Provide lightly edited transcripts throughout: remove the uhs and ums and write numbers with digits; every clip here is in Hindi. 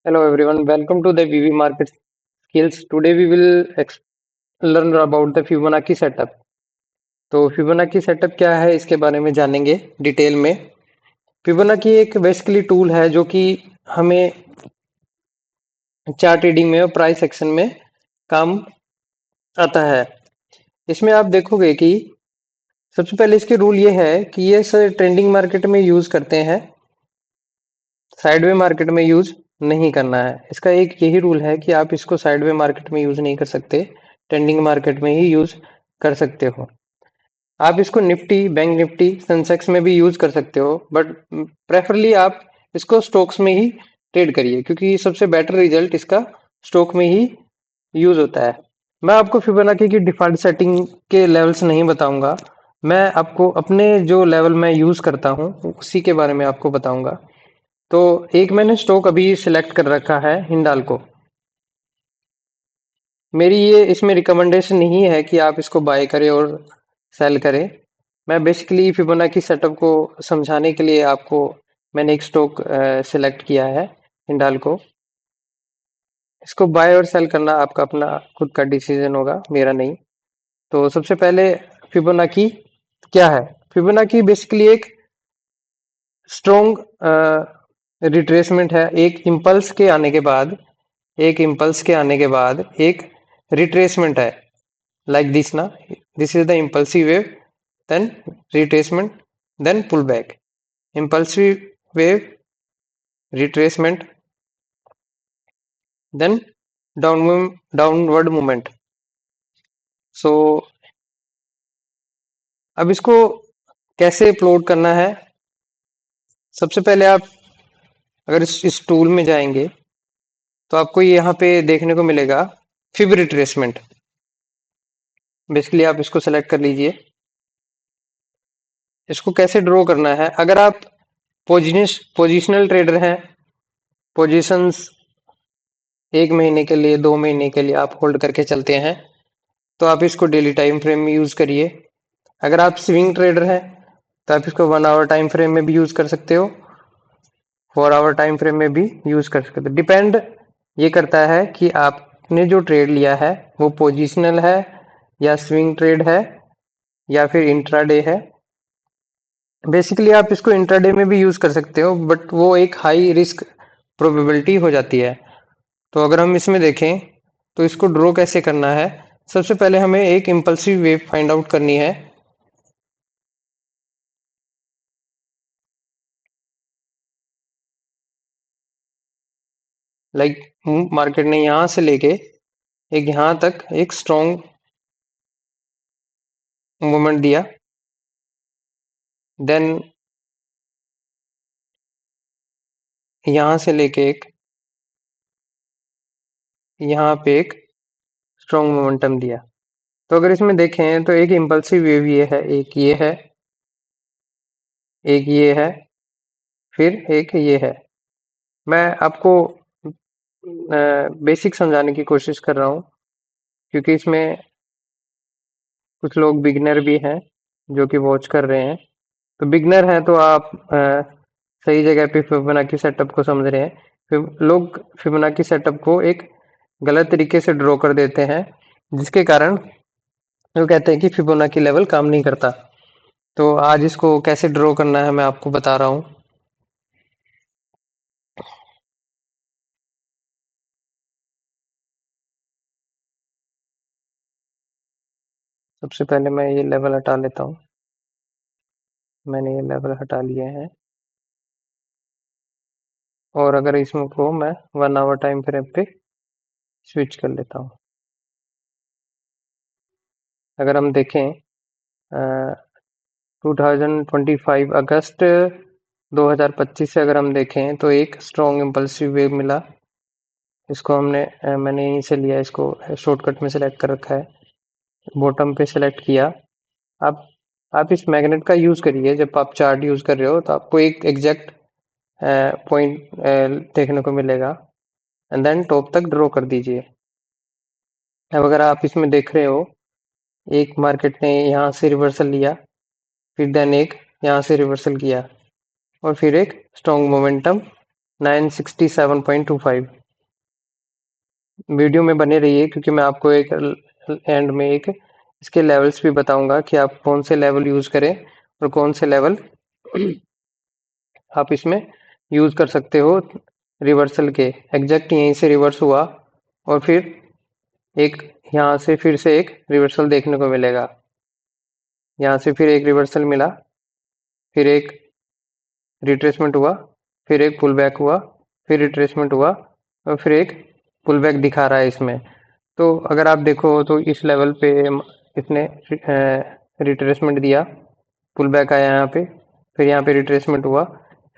Hello everyone, welcome to the VV Market Skills. Today we will learn about the Fibonacci setup. तो Fibonacci setup क्या है इसके बारे में जानेंगे डिटेल में। Fibonacci एक बेसिकली टूल है जो कि हमें चार्ट रीडिंग में और प्राइस एक्शन में काम आता है। इसमें आप देखोगे कि सबसे पहले इसके रूल ये है कि ये ट्रेंडिंग मार्केट में यूज करते हैं, साइडवे मार्केट में यूज नहीं करना है। इसका एक यही रूल है कि आप इसको साइडवे मार्केट में यूज नहीं कर सकते, ट्रेंडिंग मार्केट में ही यूज कर सकते हो। आप इसको निफ्टी, बैंक निफ्टी, सेंसेक्स में भी यूज कर सकते हो, बट प्रेफरली आप इसको स्टॉक्स में ही ट्रेड करिए क्योंकि सबसे बेटर रिजल्ट इसका स्टॉक में ही यूज होता है। मैं आपको फिबोनाची की डिफॉल्ट सेटिंग के लेवल्स नहीं बताऊंगा, मैं आपको अपने जो लेवल मैं यूज करता हूँ उसी के बारे में आपको बताऊंगा। तो एक मैंने स्टॉक अभी सिलेक्ट कर रखा है हिंडाल्को। मेरी ये इसमें रिकमेंडेशन नहीं है कि आप इसको बाय करें और सेल करें। मैं बेसिकली फिबोनाची सेटअप को समझाने के लिए आपको मैंने एक स्टॉक सिलेक्ट किया है हिंडाल्को। इसको बाय और सेल करना आपका अपना खुद का डिसीजन होगा, मेरा नहीं। तो सबसे पहले फिबोनाची क्या है? फिबोनाची बेसिकली एक स्ट्रॉन्ग रिट्रेसमेंट है। एक इम्पल्स के आने के बाद एक रिट्रेसमेंट है, like this ना। this is the impulsive wave, then retracement, then pullback, impulsive wave, retracement, then downward movement। so अब इसको कैसे प्लॉट करना है? सबसे पहले आप अगर इस टूल में जाएंगे तो आपको यहाँ पे देखने को मिलेगा फिब रिट्रेसमेंट। बेसिकली आप इसको सेलेक्ट कर लीजिए। इसको कैसे ड्रॉ करना है? अगर आप पोजिशनल ट्रेडर हैं, पोजीशंस 1 महीने के लिए, 2 महीने के लिए आप होल्ड करके चलते हैं, तो आप इसको डेली टाइम फ्रेम में यूज करिए। अगर आप स्विंग ट्रेडर हैं तो आप इसको 1 आवर टाइम फ्रेम में भी यूज कर सकते हो, 4 आवर टाइम फ्रेम में भी यूज कर सकते हो। डिपेंड ये करता है कि आपने जो ट्रेड लिया है वो पोजिशनल है या स्विंग ट्रेड है या फिर इंट्राडे है। बेसिकली आप इसको इंट्राडे में भी यूज कर सकते हो, बट वो एक हाई रिस्क प्रोबेबिलिटी हो जाती है। तो अगर हम इसमें देखें तो इसको ड्रॉ कैसे करना है? सबसे पहले हमें एक इम्पल्सिव वेव फाइंड आउट करनी है। लाइक मार्केट ने यहां से लेके एक यहां तक एक स्ट्रॉन्ग मूवमेंट दिया, देन यहां से लेके एक यहाँ पे एक स्ट्रॉन्ग मोमेंटम दिया। तो अगर इसमें देखें तो एक इम्पल्सिव वेव ये है, एक ये है, एक ये है, फिर एक ये है। मैं आपको बेसिक समझाने की कोशिश कर रहा हूँ क्योंकि इसमें कुछ लोग बिगिनर भी हैं जो कि वॉच कर रहे हैं। तो बिगिनर है तो आप सही जगह पे फिबोनाची सेटअप को समझ रहे हैं। लोग फिबोनाची सेटअप को एक गलत तरीके से ड्रॉ कर देते हैं, जिसके कारण वो कहते हैं कि फिबोनाची लेवल काम नहीं करता। तो आज इसको कैसे ड्रॉ करना है मैं आपको बता रहा हूँ। सबसे पहले मैं ये लेवल हटा लेता हूँ। मैंने ये लेवल हटा लिए हैं और अगर इसमें को मैं 1 आवर टाइम फ्रेम पे स्विच कर लेता हूँ। अगर हम देखें 2025 अगस्त 2025 से अगर हम देखें तो एक स्ट्रॉन्ग इम्पल्सिव वेव मिला। इसको मैंने यहीं से लिया, इसको शॉर्टकट में सेलेक्ट कर रखा है, बॉटम पे सेलेक्ट किया। आप आप इस मैग्नेट का यूज करिए जब आप चार्ट यूज कर रहे हो, तो आपको एक एग्जैक्ट पॉइंट देखने को मिलेगा एंड देन टॉप तक ड्रॉ कर दीजिए। अब अगर आप इसमें देख रहे हो, एक मार्केट ने यहाँ से रिवर्सल लिया, फिर देन एक यहाँ से रिवर्सल किया और फिर एक स्ट्रॉन्ग मोमेंटम 967.25। वीडियो में बने रहिए, क्योंकि मैं आपको एक एंड में एक इसके लेवल्स भी बताऊंगा कि आप कौन से लेवल यूज करें और कौन से लेवल आप इसमें यूज कर सकते हो रिवर्सल के। एग्जैक्ट यहीं से रिवर्स हुआ और फिर एक यहाँ से फिर से एक रिवर्सल देखने को मिलेगा। यहाँ से फिर एक रिवर्सल मिला, फिर एक रिट्रेसमेंट हुआ, फिर एक पुल बैक हुआ, फिर रिट्रेसमेंट हुआ और फिर एक पुल बैक दिखा रहा है इसमें। तो अगर आप देखो तो इस लेवल पे इसने रिट्रेसमेंट दिया, पुल बैक आया यहाँ पे, फिर यहाँ पे रिट्रेसमेंट हुआ,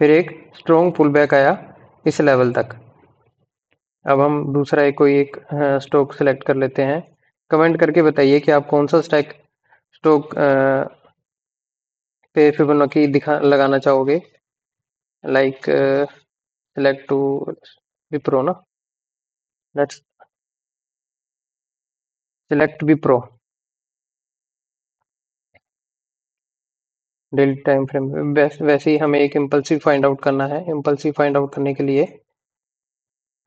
फिर एक स्ट्रॉन्ग पुल बैक आया इस लेवल तक। अब हम दूसरा एक कोई एक स्टॉक सेलेक्ट कर लेते हैं। कमेंट करके बताइए कि आप कौन सा स्टॉक स्टॉक पे फिबोनाची दिखा लगाना चाहोगे। लाइक सेलेक्ट टू विप्रो ना, let's select Wipro. Daily time frame वैसे ही हमें एक इम्पल्सिव फाइंड आउट करना है। इम्पल्सिव फाइंड आउट करने के लिए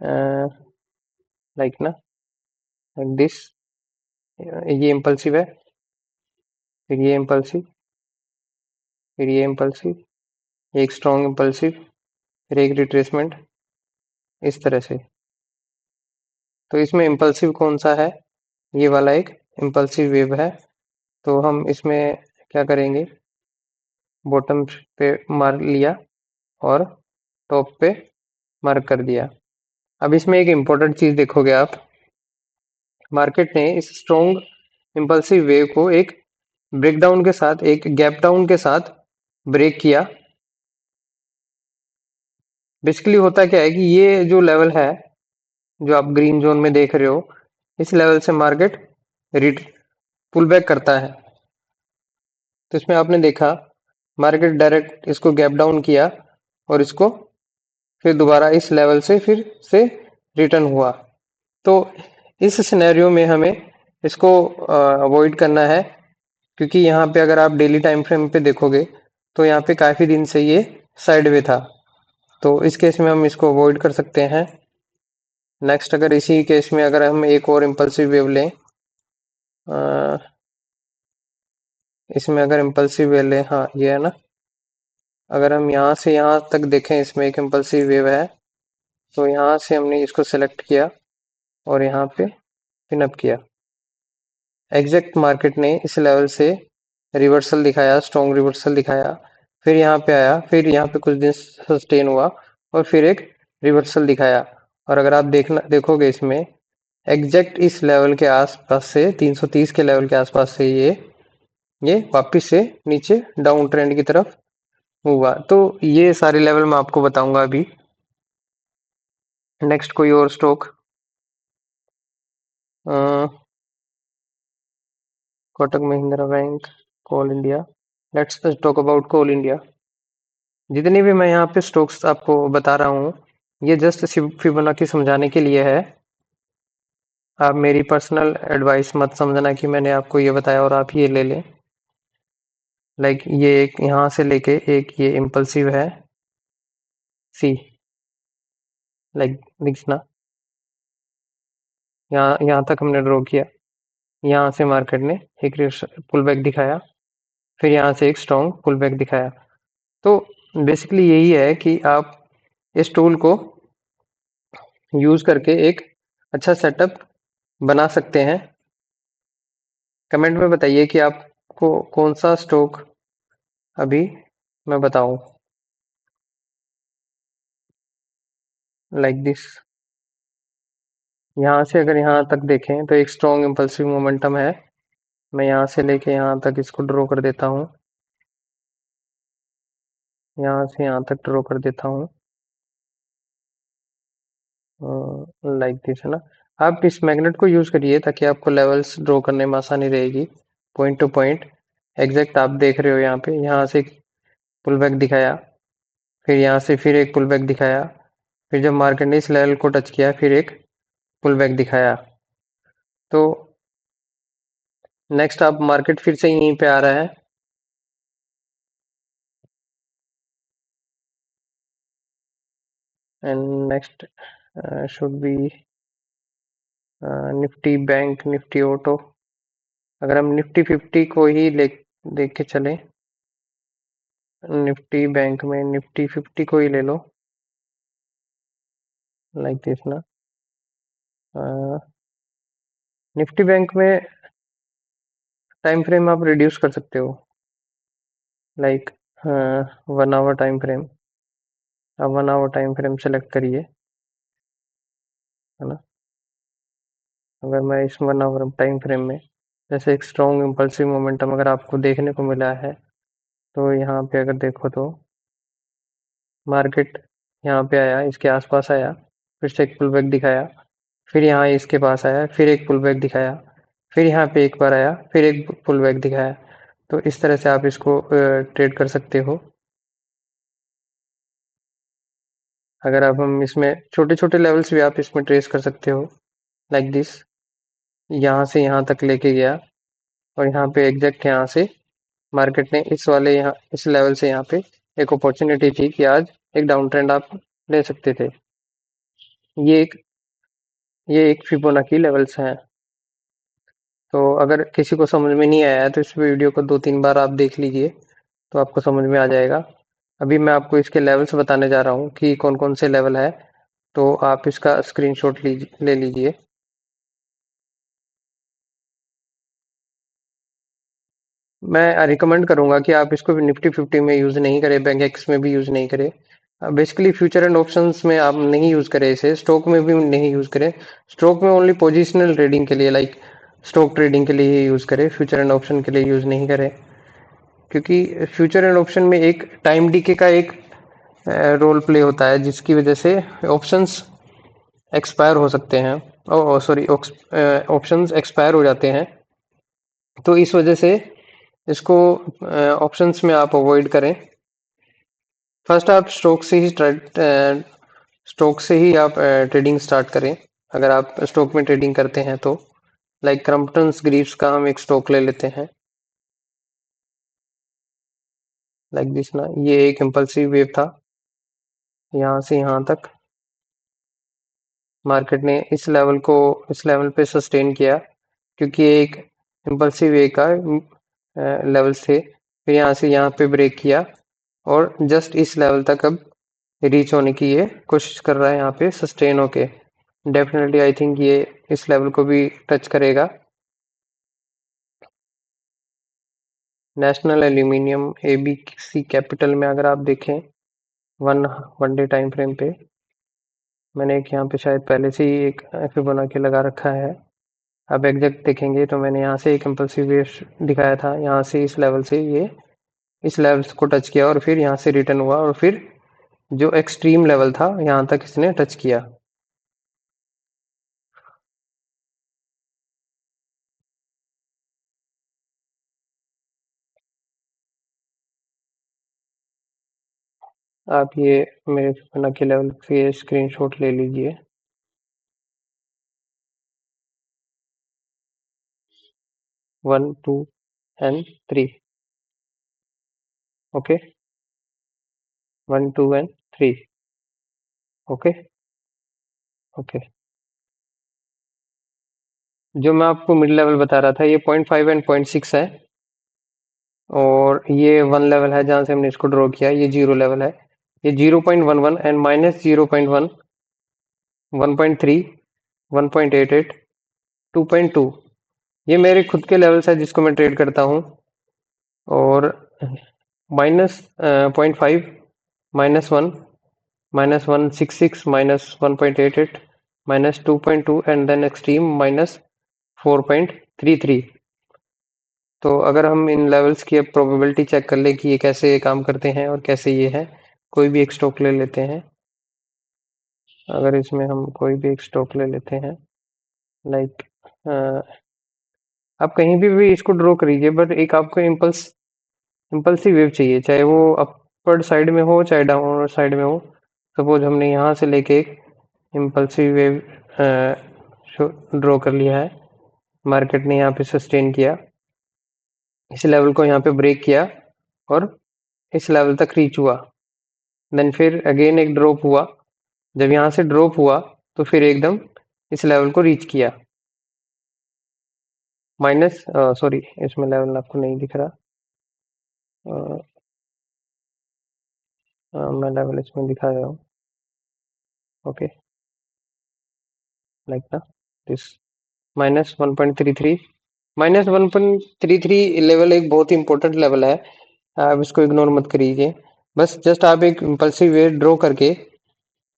लाइक ना, लाइक दिस, ये इम्पल्सिव है, फिर ये इम्पल्सिव, फिर ये इम्पल्सिव, एक स्ट्रॉन्ग इम्पल्सिव, फिर एक रिट्रेसमेंट, इस तरह से। तो इसमें इम्पल्सिव कौन सा है, ये वाला एक इम्पल्सिव वेव है। तो हम इसमें क्या करेंगे, बॉटम पे मार्क लिया और टॉप पे मार्क कर दिया। अब इसमें एक इम्पोर्टेंट चीज देखोगे आप, मार्केट ने इस स्ट्रॉन्ग इम्पल्सिव वेव को एक ब्रेकडाउन के साथ, एक गैप डाउन के साथ ब्रेक किया। बेसिकली होता क्या है कि ये जो लेवल है, जो आप ग्रीन जोन में देख रहे हो, इस लेवल से मार्केट रिट पुल बैक करता है। तो इसमें आपने देखा मार्केट डायरेक्ट इसको गैप डाउन किया और इसको फिर दोबारा इस लेवल से फिर से रिटर्न हुआ। तो इस सिनेरियो में हमें इसको अवॉइड करना है, क्योंकि यहाँ पे अगर आप डेली टाइम फ्रेम पे देखोगे तो यहाँ पे काफी दिन से ये साइडवे था। तो इस केस में हम इसको अवॉइड कर सकते हैं। नेक्स्ट, अगर इसी केस में अगर हम एक और इम्पल्सिव वेव लें, अ, इसमें अगर इम्पल्सिव वेव लें, हाँ ये है ना, अगर हम यहाँ से यहाँ तक देखें, इसमें एक इम्पल्सिव वेव है। तो यहाँ से हमने इसको सेलेक्ट किया और यहाँ पे पिन अप किया। एग्जैक्ट मार्केट ने इस लेवल से रिवर्सल दिखाया, स्ट्रॉन्ग रिवर्सल दिखाया, फिर यहाँ पे आया, फिर यहाँ पे कुछ दिन सस्टेन हुआ और फिर एक रिवर्सल दिखाया। और अगर आप देखोगे इसमें एग्जैक्ट इस लेवल के आसपास से, 330 के लेवल के आसपास से ये वापस से नीचे डाउन ट्रेंड की तरफ हुआ। तो ये सारे लेवल मैं आपको बताऊंगा अभी। नेक्स्ट कोई और stock, Kotak Mahindra bank, Coal India. Let's talk about Coal India. जितने भी मैं यहाँ पे स्टॉक्स आपको बता रहा हूँ, ये जस्ट फिबोनाची समझाने के लिए है। आप मेरी पर्सनल एडवाइस मत समझना कि मैंने आपको ये बताया और आप ये ले लें। लाइक ये एक यहाँ से लेके एक ये इम्पल्सिव है, सी, लाइक दिस ना, यहाँ यहाँ तक हमने ड्रॉ किया। यहाँ से मार्केट ने एक पुल बैक दिखाया, फिर यहाँ से एक स्ट्रॉन्ग पुल बैक दिखाया। तो बेसिकली यही है कि आप इस टूल को यूज करके एक अच्छा सेटअप बना सकते हैं। कमेंट में बताइए कि आपको कौन सा स्टॉक अभी मैं बताऊं। लाइक दिस, यहाँ से अगर यहाँ तक देखें तो एक स्ट्रॉन्ग इम्पल्सिव मोमेंटम है। मैं यहाँ से लेके यहाँ तक इसको ड्रॉ कर देता हूँ, यहाँ से यहाँ तक ड्रॉ कर देता हूँ, लाइक दिस है ना। आप इस मैग्नेट को यूज करिए ताकि आपको लेवल्स ड्रॉ करने में आसानी रहेगी, पॉइंट टू पॉइंट। एग्जैक्ट आप देख रहे हो यहाँ पे, यहाँ से पुल बैक दिखाया, फिर यहाँ से फिर एक पुल बैक दिखाया, फिर जब मार्केट ने इस लेवल को टच किया फिर एक पुल बैक दिखाया। तो नेक्स्ट आप मार्केट फिर से यहीं पे आ रहा है, and next should be Nifty bank, Nifty auto, अगर हम निफ्टी 50 को ही देख के चले, निफ्टी बैंक में निफ्टी 50 को ही ले लो, लाइक दिस ना। निफ्टी बैंक में टाइम फ्रेम आप रिड्यूस कर सकते हो, लाइक 1 आवर टाइम फ्रेम। आप 1 आवर टाइम फ्रेम सेलेक्ट करिए, है ना। अगर मैं इस 1 आवर टाइम फ्रेम में जैसे एक स्ट्रॉन्ग इम्पल्सिव मोमेंटम अगर आपको देखने को मिला है, तो यहाँ पे अगर देखो तो मार्केट यहाँ पे आया, इसके आसपास आया, फिर से एक पुल बैक दिखाया, फिर यहाँ इसके पास आया, फिर एक पुल बैक दिखाया, फिर यहाँ पे एक बार आया, फिर एक पुल बैक दिखाया। तो इस तरह से आप इसको ट्रेड कर सकते हो। अगर आप हम इसमें छोटे छोटे लेवल्स भी आप इसमें ट्रेस कर सकते हो, लाइक दिस। यहाँ से यहाँ तक लेके गया, और यहाँ पे एग्जैक्ट यहाँ से मार्केट ने इस वाले यहाँ इस लेवल से यहाँ पे एक अपॉर्चुनिटी थी कि आज एक डाउन ट्रेंड आप ले सकते थे। ये एक ये एक फिबोनाची लेवल्स हैं। तो अगर किसी को समझ में नहीं आया है तो इस वीडियो को 2-3 बार आप देख लीजिए, तो आपको समझ में आ जाएगा। अभी मैं आपको इसके लेवल्स बताने जा रहा हूँ कि कौन कौन से लेवल है, तो आप इसका स्क्रीनशॉट ले लीजिए। मैं रिकमेंड करूंगा कि आप इसको निफ्टी 50 में यूज नहीं करें, बैंक एक्स में भी यूज नहीं करें। बेसिकली फ्यूचर एंड ऑप्शंस में आप नहीं यूज करें इसे, स्टॉक में भी नहीं यूज करें। स्टॉक में ओनली पोजिशनल ट्रेडिंग के लिए, लाइक स्टॉक ट्रेडिंग के लिए ही यूज करें, फ्यूचर एंड ऑप्शन के लिए यूज नहीं करें। क्योंकि फ्यूचर एंड ऑप्शन में एक टाइम डीके का एक रोल प्ले होता है, जिसकी वजह से ऑप्शंस एक्सपायर हो सकते हैं, ओ सॉरी, ऑप्शंस एक्सपायर हो जाते हैं। तो इस वजह से इसको ऑप्शंस में आप अवॉइड करें। फर्स्ट आप स्टॉक से ही आप ट्रेडिंग स्टार्ट करें, अगर आप स्टॉक में ट्रेडिंग करते हैं तो। लाइक क्रम्पटन्स ग्रीव्स का हम एक स्टॉक ले लेते हैं, लाइक दिस ना। ये एक इम्पल्सिव वेव था, यहाँ से यहाँ तक मार्केट ने इस लेवल पे सस्टेन किया, क्योंकि एक इम्पल्सिव वे का लेवल थे। फिर यहाँ से यहाँ पे ब्रेक किया, और जस्ट इस लेवल तक अब रीच होने की ये कोशिश कर रहा है, यहाँ पे सस्टेन होके। डेफिनेटली आई थिंक ये इस लेवल को भी टच करेगा। नेशनल एल्यूमिनियम एबीसी कैपिटल में अगर आप देखें वन डे टाइम फ्रेम पे, मैंने एक यहाँ पे शायद पहले से ही एक बना के लगा रखा है। अब एग्जैक्ट देखेंगे तो मैंने यहाँ से एक इम्पल्सिव वेव दिखाया था, यहाँ से इस लेवल से ये इस लेवल को टच किया, और फिर यहाँ से रिटर्न हुआ, और फिर जो एक्सट्रीम लेवल था यहाँ तक इसने टच किया। आप ये मेरे फिबोनाची के लेवल से स्क्रीनशॉट ले लीजिए। 1, 2 and 3। Okay, 1, 2 and 3। Okay okay. जो मैं आपको मिड लेवल बता रहा था, ये 0.5 एंड 0.6 है, और ये 1 लेवल है जहां से हमने इसको ड्रॉ किया, ये 0 लेवल है। ये 0.11 एंड माइनस 0.1, 1.3, 1.88, 2.2, ये मेरे खुद के लेवल्स है जिसको मैं ट्रेड करता हूँ। और माइनस 0.5, -1, -166, -1.88, -2.2, एंड देन एक्सट्रीम -4.33। तो अगर हम इन लेवल्स की अब प्रोबेबिलिटी चेक कर ले कि ये कैसे काम करते हैं और कैसे ये है, कोई भी एक स्टॉक ले लेते हैं। अगर इसमें हम कोई भी एक स्टॉक ले लेते हैं, लाइक आप कहीं भी इसको ड्रॉ करिए, बट एक आपको इम्पल्सिव वेव चाहिए, चाहे वो अपर साइड में हो चाहे डाउनवर्ड साइड में हो। सपोज हमने यहाँ से लेके एक इम्पल्सिव वेव ड्रॉ कर लिया है, मार्केट ने यहाँ पे सस्टेन किया, इस लेवल को यहाँ पे ब्रेक किया, और इस लेवल तक रीच हुआ, देन फिर अगेन एक ड्रॉप हुआ। जब यहाँ से ड्रॉप हुआ तो फिर एकदम इस लेवल को रीच किया, माइनस सॉरी, इसमें लेवल आपको नहीं दिख रहा। अ, मैं लेवल इसमें दिखा रहा हूँ। ओके, लाइक ना दिस -1.33। -1.33 लेवल एक बहुत ही इंपॉर्टेंट लेवल है, आप इसको इग्नोर मत करिए। बस जस्ट आप एक इम्पल्सिव वे ड्रॉ करके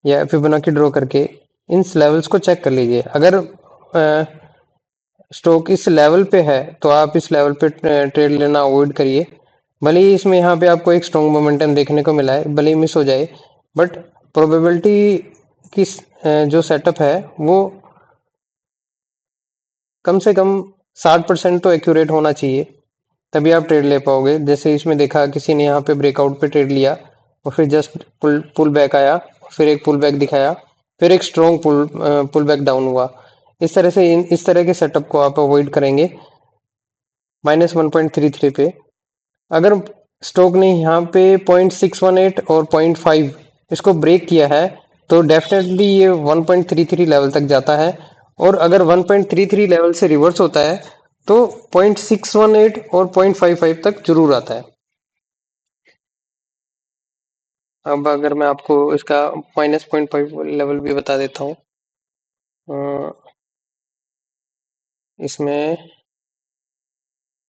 या फिबोनाची ड्रॉ करके इन लेवल्स को चेक कर लीजिए। अगर स्टॉक इस लेवल पे है तो आप इस लेवल पे ट्रेड लेना अवॉइड करिए। भले ही इसमें यहाँ पे आपको एक स्ट्रॉन्ग मोमेंटम देखने को मिला है, भले ही मिस हो जाए, बट प्रोबेबिलिटी की जो सेटअप है वो कम से कम 60% तो एक्यूरेट होना चाहिए, तभी आप ट्रेड ले पाओगे। जैसे इसमें देखा किसी ने यहाँ पे ब्रेकआउट पे ट्रेड लिया और फिर जस्ट पुल बैक आया, फिर एक पुल बैक दिखाया, फिर एक स्ट्रॉन्ग पुल बैक डाउन हुआ। इस तरह से इस तरह के सेटअप को आप अवॉइड करेंगे -1.33 पे। अगर स्टॉक ने यहाँ पे 0.618 और 0.5 इसको ब्रेक किया है तो डेफिनेटली ये 1.33 लेवल तक जाता है, और अगर 1.33 लेवल से रिवर्स होता है तो 0.618 और 0.55 तक जरूर आता है। अब अगर मैं आपको इसका -0.5 लेवल भी बता देता हूँ। इसमें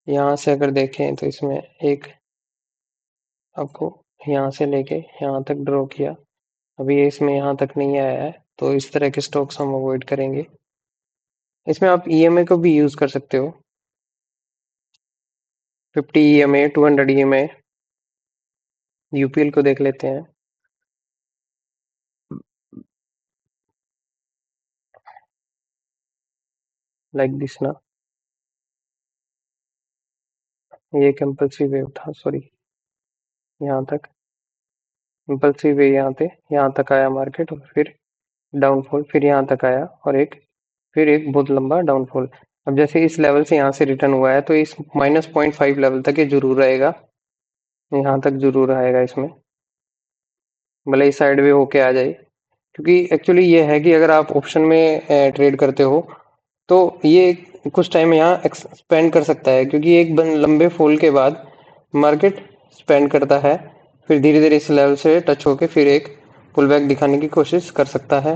यहाँ से अगर देखें तो इसमें एक आपको यहाँ से लेके यहाँ तक ड्रॉ किया, अभी ये इसमें यहाँ तक नहीं आया है, तो इस तरह के स्टॉक्स हम अवॉइड करेंगे। इसमें आप ईएमए को भी यूज कर सकते हो, 50 ईएमए, 200 ईएमए। यूपीएल को देख लेते हैं। लाइक दिस ना, ये एक इम्पल्सिव वेव था, सॉरी, यहाँ तक इम्पल्सिव वेव, यहाँ तक आया मार्केट और फिर डाउनफॉल, फिर यहाँ तक आया और फिर एक बहुत लंबा डाउनफॉल। अब जैसे इस लेवल से यहाँ से रिटर्न हुआ है तो इस -0.5 लेवल तक ये जरूर रहेगा, यहाँ तक जरूर आएगा इसमें, भले ही साइड वे होके आ जाए। क्योंकि एक्चुअली ये है कि अगर आप ऑप्शन में ट्रेड करते हो तो ये कुछ टाइम यहाँ एक्सपेंड कर सकता है, क्योंकि एक लंबे फॉल के बाद मार्केट स्पेंड करता है, फिर धीरे धीरे इस लेवल से टच होके फिर एक पुल बैक दिखाने की कोशिश कर सकता है।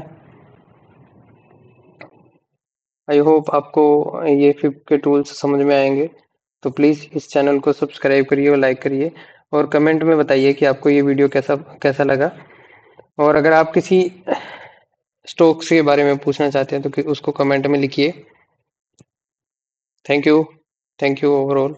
आई होप आपको ये फिब के टूल्स समझ में आएंगे, तो प्लीज़ इस चैनल को सब्सक्राइब करिए और लाइक करिए, और कमेंट में बताइए कि आपको ये वीडियो कैसा कैसा लगा। और अगर आप किसी स्टॉक्स के बारे में पूछना चाहते हैं तो उसको कमेंट में लिखिए। Thank you, thank you overall.